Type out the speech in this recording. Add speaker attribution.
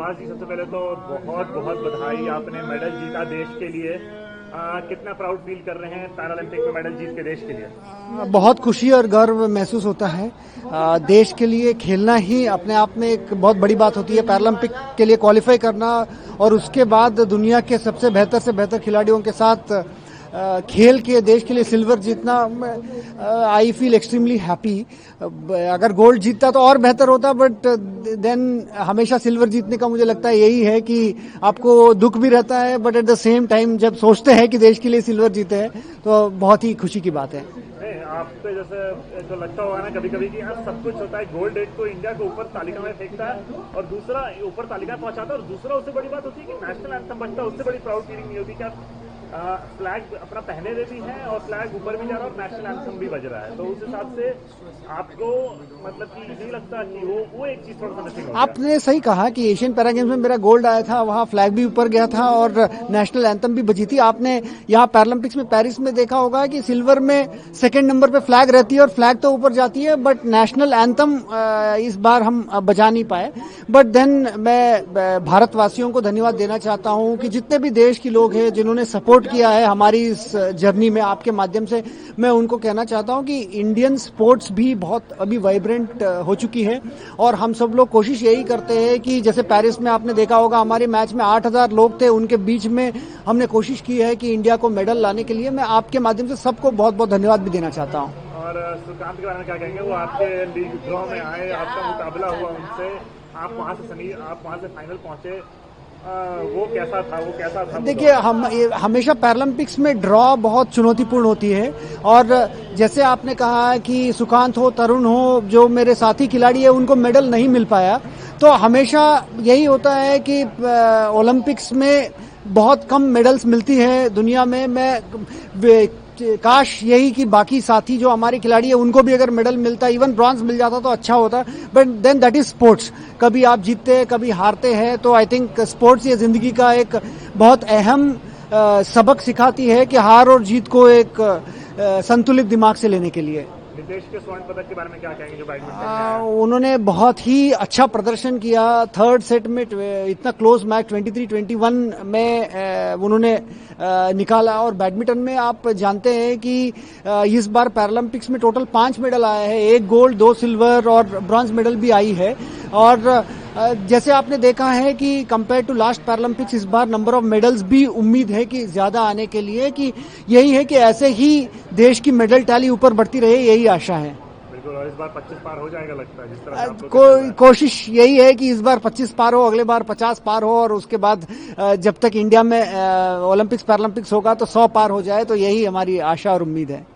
Speaker 1: सुभाष जी, सबसे पहले तो बहुत बहुत बधाई, आपने मेडल जीता देश के लिए। कितना प्राउड फील कर रहे हैं पैरालंपिक में मेडल जीत के देश के लिए?
Speaker 2: बहुत खुशी और गर्व महसूस होता है। देश के लिए खेलना ही अपने आप में एक बहुत बड़ी बात होती है। पैरालंपिक के लिए क्वालिफाई करना और उसके बाद दुनिया के सबसे बेहतर से बेहतर खिलाड़ियों के साथ खेल के देश के लिए सिल्वर जीतना, आई फील एक्सट्रीमली हैप्पी। अगर गोल्ड जीतता तो और बेहतर होता, बट देन हमेशा सिल्वर जीतने का मुझे लगता है यही है कि आपको दुख भी रहता है, but at the same time जब सोचते हैं कि देश के लिए सिल्वर जीते हैं तो बहुत ही खुशी की बात है।
Speaker 1: आप पे जैसे जो लगता होगा ना कभी कभी कि यार सब कुछ होता है, गोल्ड एक तो इंडिया को ऊपर तालिका में फेंकता है और दूसरा ऊपर तालिका में पहुंचाता है, और दूसरा उससे बड़ी बात होती है कि नेशनल एंथम बजता है, उससे बड़ी प्राउड फीलिंग नहीं होती। क्या फ्लैग अपना पहने हुए भी हैं और फ्लैग ऊपर भी जा रहा है और नेशनल एंथम भी बज रहा है, तो उस हिसाब से आपको मतलब कि नहीं लगता कि वो एक चीज थोड़ा सा मिसिंग हो गया?
Speaker 2: आपने सही कहा कि एशियन पैरा गेम्स में मेरा गोल्ड आया था, वहाँ फ्लैग भी ऊपर गया था और नेशनल एंथम भी बजी थी। आपने यहाँ पैरालंपिक्स में पेरिस में देखा होगा कि सिल्वर में सेकंड नंबर पे फ्लैग रहती है और फ्लैग तो ऊपर जाती है, बट नेशनल एंथम इस बार हम बजा नहीं पाए। बट देन मैं भारतवासियों को धन्यवाद देना चाहता हूँ कि जितने भी देश के लोग हैं जिन्होंने सपोर्ट किया है हमारी इस जर्नी में, आपके माध्यम से मैं उनको कहना चाहता हूं कि इंडियन स्पोर्ट्स भी बहुत अभी वाइब्रेंट हो चुकी है और हम सब लोग कोशिश यही करते हैं कि जैसे पेरिस में आपने देखा होगा हमारे मैच में 8,000 लोग थे, उनके बीच में हमने कोशिश की है कि इंडिया को मेडल लाने के लिए। मैं आपके माध्यम से सबको बहुत बहुत धन्यवाद भी देना चाहता हूँ।
Speaker 1: और सुकांत के बारे में क्या कहेंगे? वो आपके लीग ड्रॉ में आए, आपका मुकाबला हुआ उनसे, आप वहां से फाइनल पहुंचे, वो कैसा था?
Speaker 2: देखिए, हम हमेशा पैरालंपिक्स में ड्रॉ बहुत चुनौतीपूर्ण होती है और जैसे आपने कहा कि सुकांत हो, तरुण हो, जो मेरे साथी खिलाड़ी है उनको मेडल नहीं मिल पाया, तो हमेशा यही होता है कि ओलंपिक्स में बहुत कम मेडल्स मिलती है दुनिया में। मैं काश यही कि बाकी साथी जो हमारे खिलाड़ी है उनको भी अगर मेडल मिलता, इवन ब्रॉन्ज मिल जाता तो अच्छा होता, but then that is sports. कभी आप जीतते हैं, कभी हारते हैं, तो आई थिंक स्पोर्ट्स ये जिंदगी का एक बहुत अहम सबक सिखाती है कि हार और जीत को एक संतुलित दिमाग से लेने के लिए।
Speaker 1: देश के स्वर्ण पदक के बारे में क्या कहेंगे जो बैडमिंटन में?
Speaker 2: उन्होंने बहुत ही अच्छा प्रदर्शन किया। थर्ड सेट में इतना क्लोज मैच 23-21 में उन्होंने निकाला। और बैडमिंटन में आप जानते हैं कि इस बार पैरालंपिक्स में टोटल 5 मेडल आए हैं, 1 गोल्ड, 2 सिल्वर और ब्रॉन्ज मेडल भी आई है। और जैसे आपने देखा है कि कंपेयर टू लास्ट पैरालंपिक्स इस बार नंबर ऑफ मेडल्स भी उम्मीद है कि ज्यादा आने के लिए, कि यही है कि ऐसे ही देश की मेडल टैली ऊपर बढ़ती रहे, यही आशा है।
Speaker 1: बिल्कुल। और इस बार 25 पार हो जाएगा लगता है, जिस तरह
Speaker 2: कोशिश यही है कि इस बार 25 पार हो, अगले बार 50 पार हो और उसके बाद जब तक इंडिया में ओलंपिक्स पैरालंपिक्स होगा तो 100 पार हो जाए, तो यही हमारी आशा और उम्मीद है।